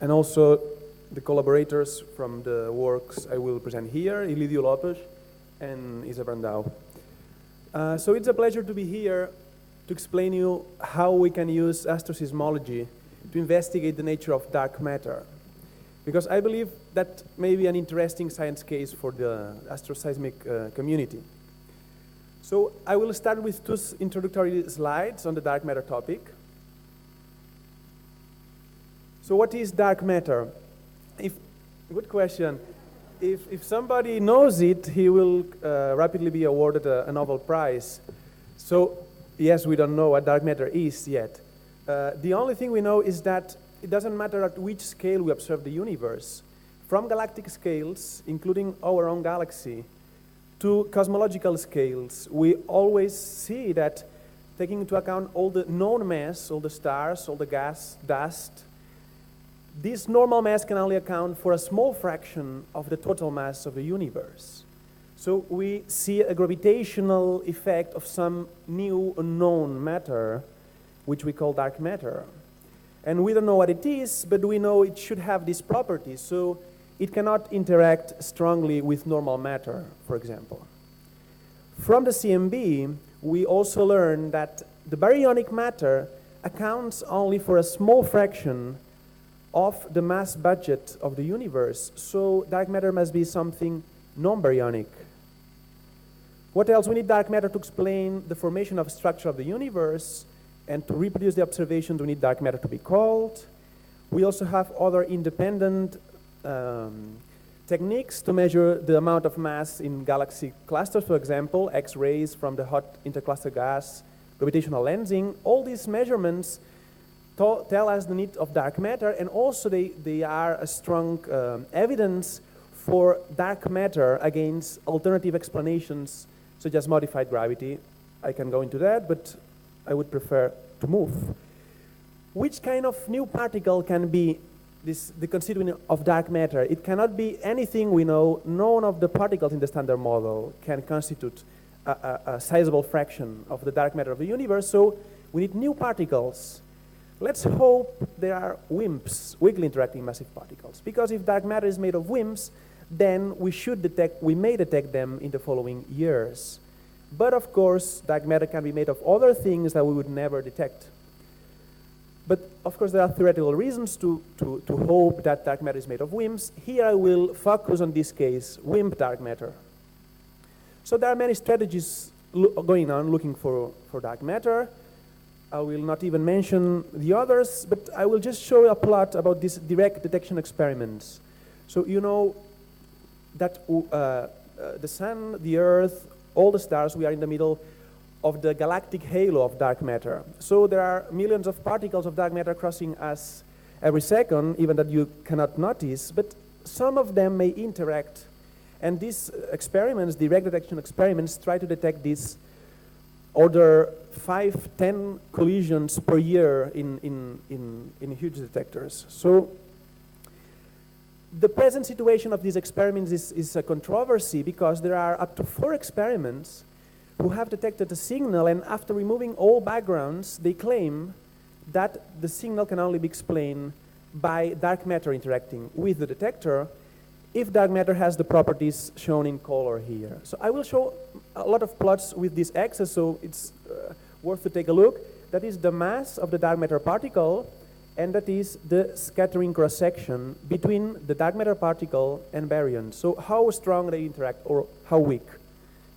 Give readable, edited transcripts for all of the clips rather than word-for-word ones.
and also the collaborators from the works I will present here, Elidio Lopes and Isa Brandao. So it's a pleasure to be here to explain you how we can use asteroseismology to investigate the nature of dark matter. Because I believe that may be an interesting science case for the astroseismic community. So I will start with two introductory slides on the dark matter topic. So what is dark matter? Good question. If somebody knows it, he will rapidly be awarded a Nobel Prize. So yes, we don't know what dark matter is yet. The only thing we know is that it doesn't matter at which scale we observe the universe. From galactic scales, including our own galaxy, to cosmological scales, we always see that taking into account all the known mass, all the stars, all the gas, dust, this normal mass can only account for a small fraction of the total mass of the universe. So we see a gravitational effect of some new unknown matter, which we call dark matter. And we don't know what it is, but we know it should have these properties. So it cannot interact strongly with normal matter, for example. From the CMB, we also learn that the baryonic matter accounts only for a small fraction of the mass budget of the universe. So dark matter must be something non-baryonic. What else? We need dark matter to explain the formation of structure of the universe, and to reproduce the observations, we need dark matter to be called. We also have other independent techniques to measure the amount of mass in galaxy clusters, for example, X-rays from the hot intercluster gas, gravitational lensing. All these measurements tell us the need of dark matter, and also they are a strong evidence for dark matter against alternative explanations such as modified gravity. I can go into that, but I would prefer to move. Which kind of new particle can be the constituent of dark matter? It cannot be anything we know. None of the particles in the standard model can constitute a sizable fraction of the dark matter of the universe, so we need new particles. Let's hope there are WIMPs, weakly interacting massive particles, because if dark matter is made of WIMPs, then we may detect them in the following years. But of course, dark matter can be made of other things that we would never detect. But of course, there are theoretical reasons to hope that dark matter is made of WIMPs. Here I will focus on this case, WIMP dark matter. So there are many strategies going on looking for dark matter. I will not even mention the others, but I will just show a plot about these direct detection experiments. So you know that the sun, the earth, all the stars, we are in the middle of the galactic halo of dark matter. So there are millions of particles of dark matter crossing us every second, even that you cannot notice, but some of them may interact. And these experiments, direct detection experiments, try to detect these order 5-10 collisions per year in huge detectors. So the present situation of these experiments is a controversy, because there are up to 4 experiments who have detected a signal, and after removing all backgrounds, they claim that the signal can only be explained by dark matter interacting with the detector, if dark matter has the properties shown in color here. So I will show a lot of plots with this axis, so it's worth to take a look. That is the mass of the dark matter particle, and that is the scattering cross-section between the dark matter particle and baryons. So how strong they interact or how weak.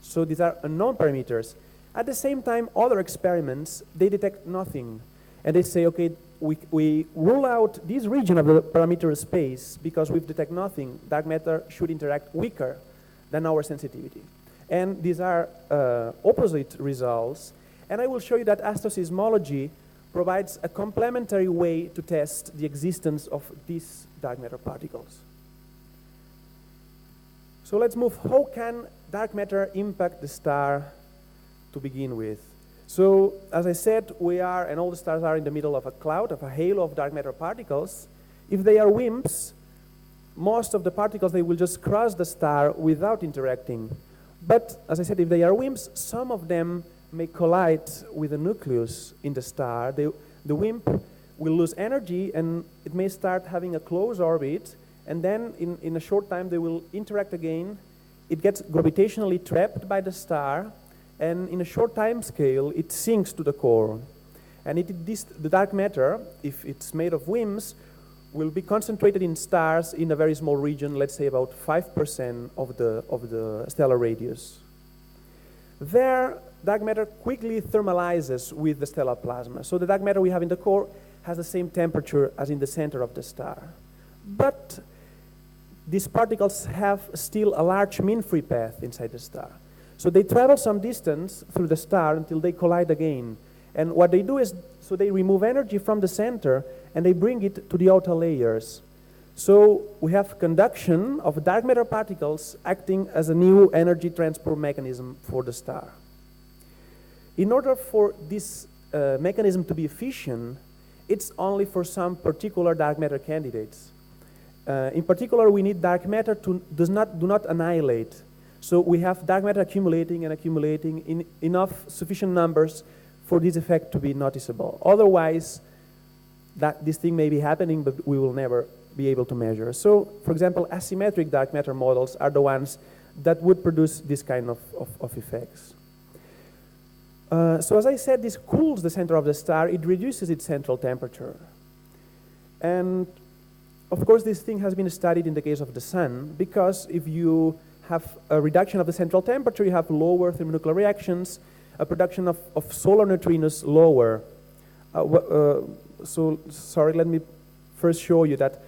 So these are unknown parameters. At the same time, other experiments, they detect nothing. And they say, okay, we rule out this region of the parameter space because we detect nothing. Dark matter should interact weaker than our sensitivity. And these are opposite results. And I will show you that asteroseismology provides a complementary way to test the existence of these dark matter particles. So let's move. How can dark matter impact the star to begin with? So, as I said, we are, and all the stars are in the middle of a cloud, of a halo of dark matter particles. If they are WIMPs, most of the particles, they will just cross the star without interacting. But, as I said, if they are WIMPs, some of them may collide with the nucleus in the star. The WIMP will lose energy, and it may start having a close orbit, and then in a short time they will interact again. It gets gravitationally trapped by the star, and in a short time scale it sinks to the core. And the dark matter, if it's made of WIMPs, will be concentrated in stars in a very small region, let's say about 5% of the stellar radius. There, dark matter quickly thermalizes with the stellar plasma. So the dark matter we have in the core has the same temperature as in the center of the star. But these particles have still a large mean free path inside the star. So they travel some distance through the star until they collide again. And what they do is, so they remove energy from the center and they bring it to the outer layers. So we have conduction of dark matter particles acting as a new energy transport mechanism for the star. In order for this mechanism to be efficient, it's only for some particular dark matter candidates. In particular, we need dark matter to do not annihilate. So we have dark matter accumulating and accumulating in enough sufficient numbers for this effect to be noticeable. Otherwise, this thing may be happening, but we will never be able to measure. So, for example, asymmetric dark matter models are the ones that would produce this kind of effects. So as I said, this cools the center of the star. It reduces its central temperature. And of course, this thing has been studied in the case of the sun, because if you have a reduction of the central temperature, you have lower thermonuclear reactions, a production of solar neutrinos lower. So, sorry, let me first show you that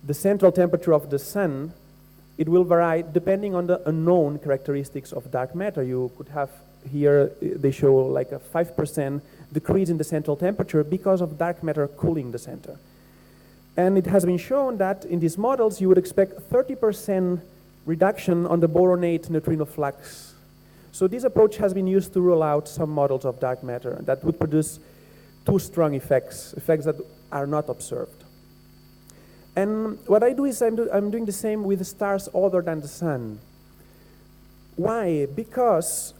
the central temperature of the sun, it will vary depending on the unknown characteristics of dark matter. You could have here, they show like a 5% decrease in the central temperature because of dark matter cooling the center. And it has been shown that in these models, you would expect 30% reduction on the boronate neutrino flux. So this approach has been used to rule out some models of dark matter that would produce too strong effects that are not observed. And what I do is I'm doing the same with stars other than the sun. Why? Because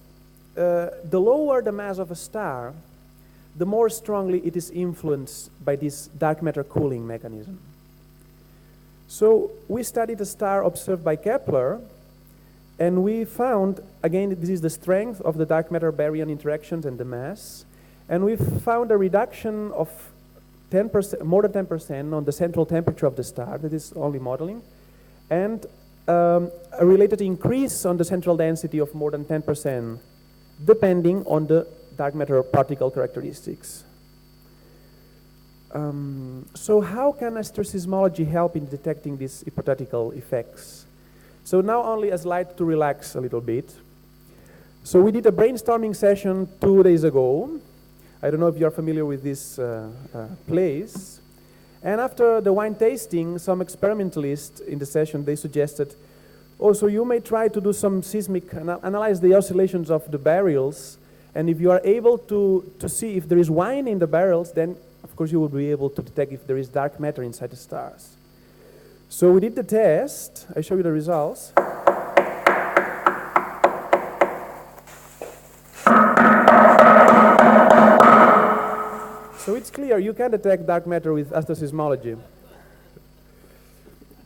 the lower the mass of a star, the more strongly it is influenced by this dark matter cooling mechanism. So we studied a star observed by Kepler, and we found, again, this is the strength of the dark matter baryon interactions and the mass, and we found a reduction of 10%, more than 10% on the central temperature of the star. That is only modeling, and a related increase on the central density of more than 10%, depending on the dark matter particle characteristics. So how can asteroseismology help in detecting these hypothetical effects? So now only a slide to relax a little bit. So we did a brainstorming session 2 days ago. I don't know if you're familiar with this place. And after the wine tasting, some experimentalists in the session, they suggested, oh, so you may try to do some seismic, analyze the oscillations of the barrels, and if you are able to see if there is wine in the barrels, then of course you will be able to detect if there is dark matter inside the stars. So we did the test. I show you the results. So it's clear you can detect dark matter with asteroseismology.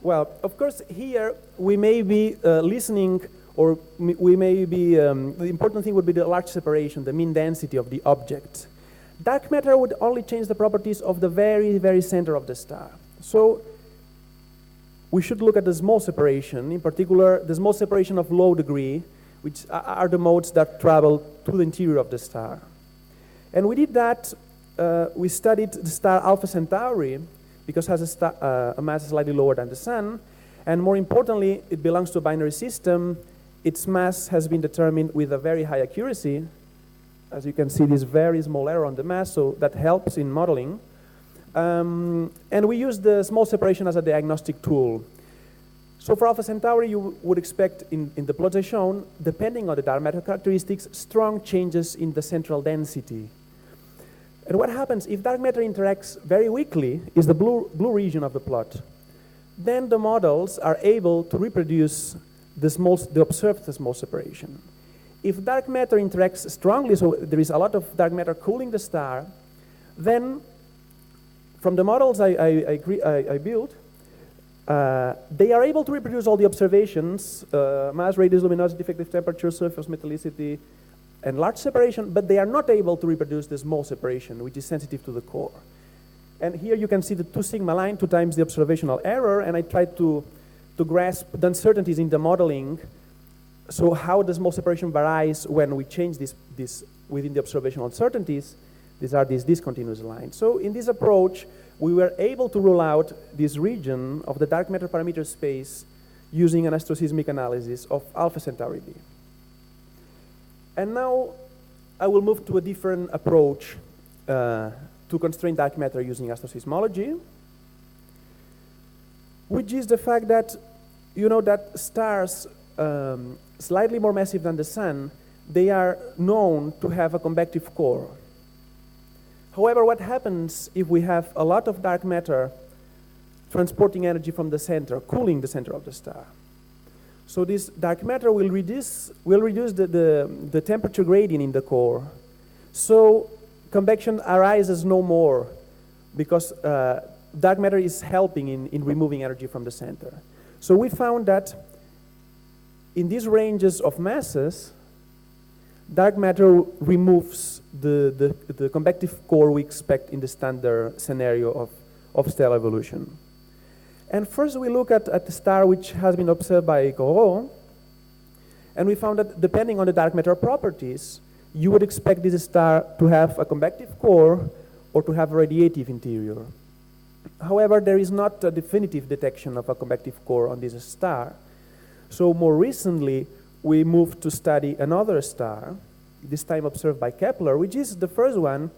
Well, of course, here we may be listening, or we may be, the important thing would be the large separation, the mean density of the object. Dark matter would only change the properties of the very, very center of the star. So we should look at the small separation, in particular, the small separation of low degree, which are the modes that travel to the interior of the star. And we did that, we studied the star Alpha Centauri, because it has a mass slightly lower than the sun, and more importantly, it belongs to a binary system. Its mass has been determined with a very high accuracy. As you can see, this very small error on the mass, so that helps in modeling. And we use the small separation as a diagnostic tool. So for Alpha Centauri, you would expect in the plots I shown, depending on the dark matter characteristics, strong changes in the central density. And what happens if dark matter interacts very weakly is the blue region of the plot. Then the models are able to reproduce the observed small separation. If dark matter interacts strongly, so there is a lot of dark matter cooling the star, then from the models I built, they are able to reproduce all the observations, mass, radius, luminosity, effective temperature, surface metallicity, and large separation, but they are not able to reproduce the small separation, which is sensitive to the core. And here you can see the 2 sigma line, 2 times the observational error, and I tried to grasp the uncertainties in the modeling, so how the small separation varies when we change this within the observational uncertainties. These are these discontinuous lines. So in this approach, we were able to rule out this region of the dark matter parameter space using an asteroseismic analysis of Alpha Centauri B. And now I will move to a different approach to constrain dark matter using asteroseismology, which is the fact that, you know, that stars slightly more massive than the sun, they are known to have a convective core. However, what happens if we have a lot of dark matter transporting energy from the center, cooling the center of the star? So this dark matter will reduce the temperature gradient in the core. So convection arises no more because dark matter is helping in removing energy from the center. So we found that in these ranges of masses, dark matter removes the convective core we expect in the standard scenario of stellar evolution. And first we look at the star which has been observed by CoRoT, and we found that depending on the dark matter properties, you would expect this star to have a convective core or to have a radiative interior. However, there is not a definitive detection of a convective core on this star. So more recently, we moved to study another star, this time observed by Kepler, which is the first one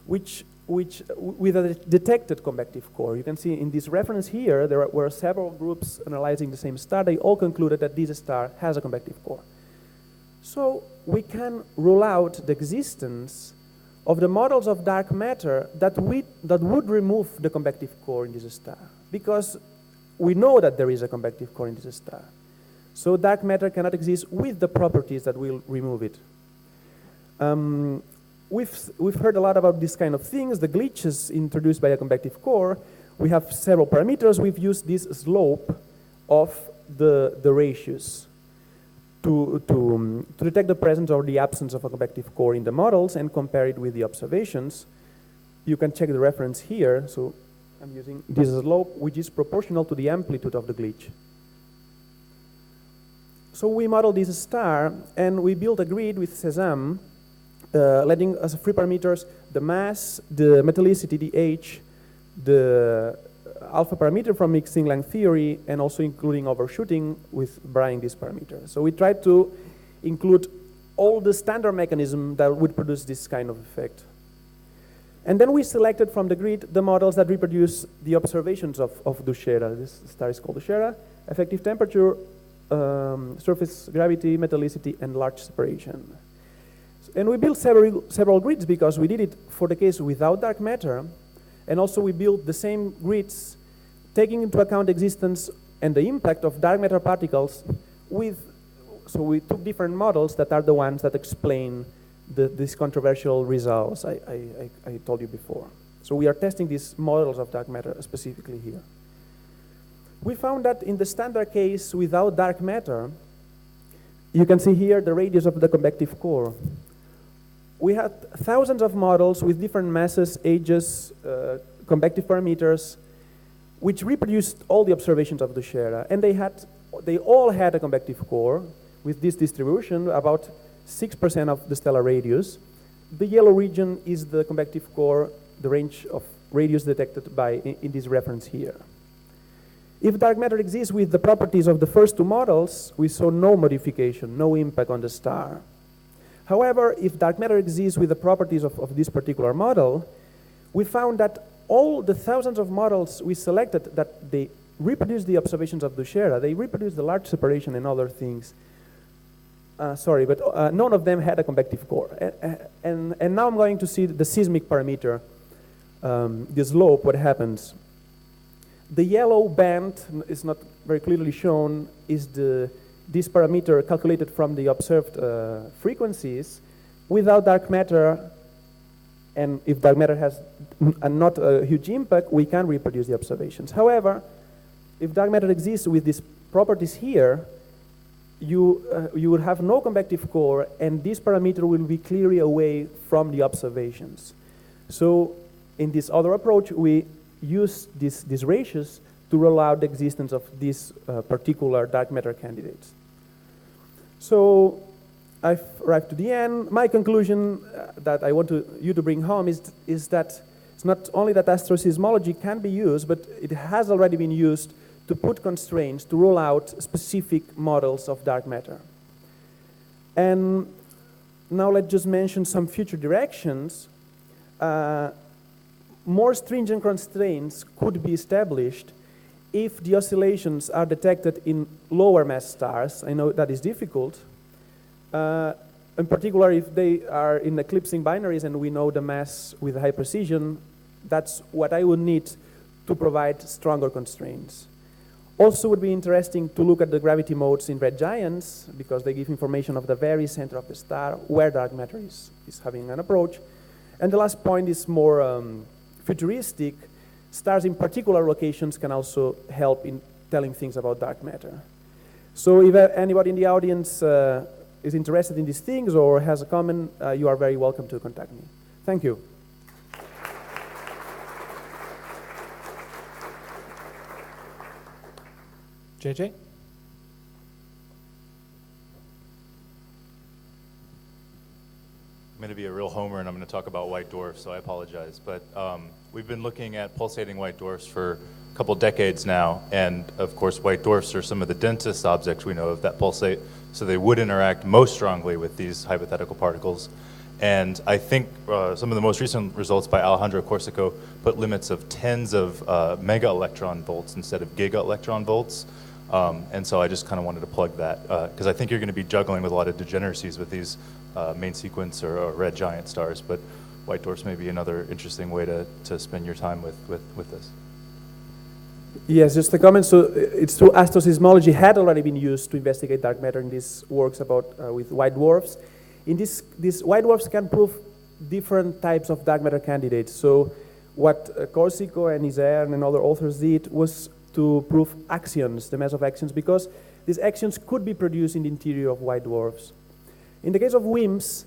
with a detected convective core. You can see in this reference here, there were several groups analyzing the same star. They all concluded that this star has a convective core. So we can rule out the existence of the models of dark matter that would remove the convective core in this star, because we know that there is a convective core in this star. So dark matter cannot exist with the properties that will remove it. We've heard a lot about this kind of things, the glitches introduced by a convective core. We have several parameters. We've used this slope of the ratios to detect the presence or the absence of a convective core in the models and compare it with the observations. You can check the reference here. So I'm using this slope, which is proportional to the amplitude of the glitch. So we modeled this star, and we built a grid with Sésame, letting as 3 parameters the mass, the metallicity, the H, the alpha parameter from mixing length theory, and also including overshooting with varying these parameters. So we tried to include all the standard mechanism that would produce this kind of effect. And then we selected from the grid the models that reproduce the observations of Duchera. This star is called Duchera, effective temperature, surface gravity, metallicity, and large separation. And we built several grids because we did it for the case without dark matter, and also we built the same grids taking into account the existence and the impact of dark matter particles so we took different models that are the ones that explain these controversial results I told you before. So we are testing these models of dark matter specifically here. We found that in the standard case without dark matter, you can see here the radius of the convective core. We had thousands of models with different masses, ages, convective parameters, which reproduced all the observations of Duchera, and they all had a convective core with this distribution, about 6% of the stellar radius. The yellow region is the convective core, the range of radius detected in this reference here. If dark matter exists with the properties of the first 2 models, we saw no modification, no impact on the star. However, if dark matter exists with the properties of this particular model, we found that all the thousands of models we selected that they reproduce the observations of Duchera, they reproduce the large separation and other things. None of them had a convective core. And now I'm going to see the seismic parameter, the slope, what happens. The yellow band is not very clearly shown, is this parameter calculated from the observed frequencies. Without dark matter, And if dark matter has not a huge impact, we can reproduce the observations. However, if dark matter exists with these properties here, you would have no convective core, and this parameter will be clearly away from the observations. So in this other approach, we use these ratios to rule out the existence of these particular dark matter candidates. So I've arrived to the end. My conclusion that I want you to bring home is that it's not only that asteroseismology can be used, but it has already been used to put constraints to rule out specific models of dark matter. And now let's just mention some future directions. More stringent constraints could be established if the oscillations are detected in lower mass stars. I know that is difficult. In particular, if they are in eclipsing binaries and we know the mass with high precision, that's what I would need to provide stronger constraints. Also would be interesting to look at the gravity modes in red giants, because they give information of the very center of the star where dark matter is having an approach. And the last point is more futuristic. Stars in particular locations can also help in telling things about dark matter. So if anybody in the audience is interested in these things or has a comment, you are very welcome to contact me. Thank you. JJ? I'm going to be a real homer and I'm going to talk about white dwarfs, so I apologize. But we've been looking at pulsating white dwarfs for a couple decades now, and of course white dwarfs are some of the densest objects we know of that pulsate, so they would interact most strongly with these hypothetical particles. And I think some of the most recent results by Alejandro Corsico put limits of tens of mega electron volts instead of giga electron volts. And so I just kind of wanted to plug that, because I think you're going to be juggling with a lot of degeneracies with these main sequence or red giant stars, but white dwarfs may be another interesting way to spend your time with this. Yes, just a comment. So it's true, asteroseismology had already been used to investigate dark matter in these works about with white dwarfs. In these white dwarfs can prove different types of dark matter candidates. So what Corsico and Isern and other authors did was to prove axions, the mass of axions, because these axions could be produced in the interior of white dwarfs. In the case of WIMPs,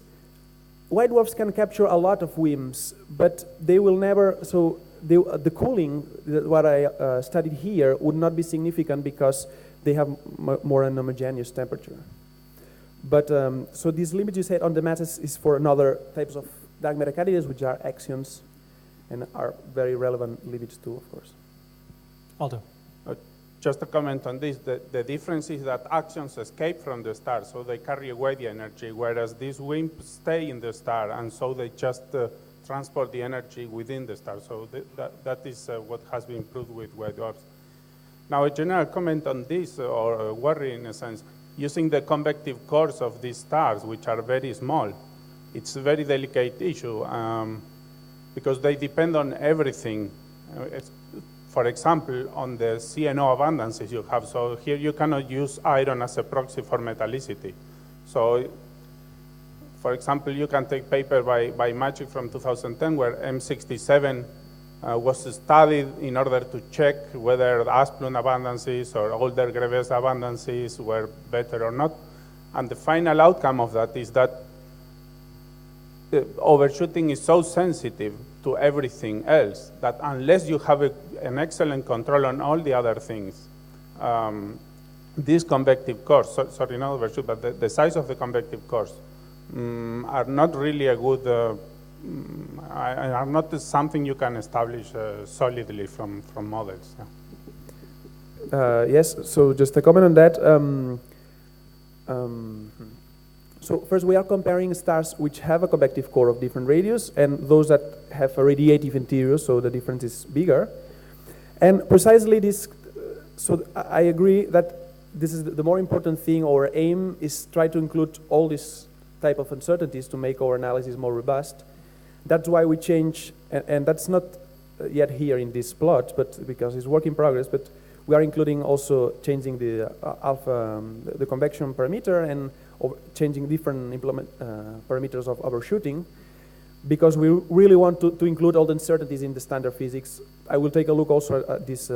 white dwarfs can capture a lot of WIMPs, but they will never, so the cooling, what I studied here, would not be significant because they have more an homogeneous temperature. But so this limit you said on the masses is for another types of dark matter candidates, which are axions, and are very relevant limits too, of course. Aldo. Just a comment on this, the difference is that axions escape from the star, so they carry away the energy, whereas these WIMPs stay in the star, and so they just transport the energy within the star. So that is what has been proved with white dwarfs. Now, a general comment on this, or a worry in a sense, using the convective cores of these stars, which are very small, it's a very delicate issue because they depend on everything. For example, on the CNO abundances you have. So here you cannot use iron as a proxy for metallicity. So, for example, you can take paper by Magic from 2010 where M67 was studied in order to check whether the Asplund abundances or older Greves abundances were better or not. And the final outcome of that is that overshooting is so sensitive to everything else that unless you have an excellent control on all the other things, these convective cores, sorry, not overshoot, but the size of the convective cores are not really a good, are not something you can establish solidly from models. Yeah. Yes, so just a comment on that. So first, we are comparing stars which have a convective core of different radius and those that have a radiative interior, so the difference is bigger. And precisely this, so I agree that this is the more important thing. Our aim is try to include all this type of uncertainties to make our analysis more robust. That's why we change, and that's not yet here in this plot, but because it's work in progress, but we are including also changing the alpha, the convection parameter, and changing different parameters of overshooting. because we really want to include all the uncertainties in the standard physics. I will take a look also at this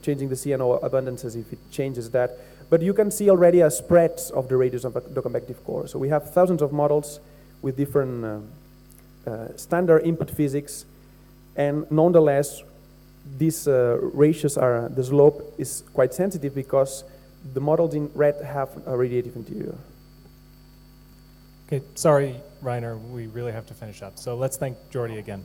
changing the CNO abundances if it changes that. But you can see already a spread of the radius of the convective core. So we have thousands of models with different standard input physics, and nonetheless, these ratios are, the slope is quite sensitive because the models in red have a radiative interior. Okay, sorry, Rainer, we really have to finish up. So let's thank Jordi again.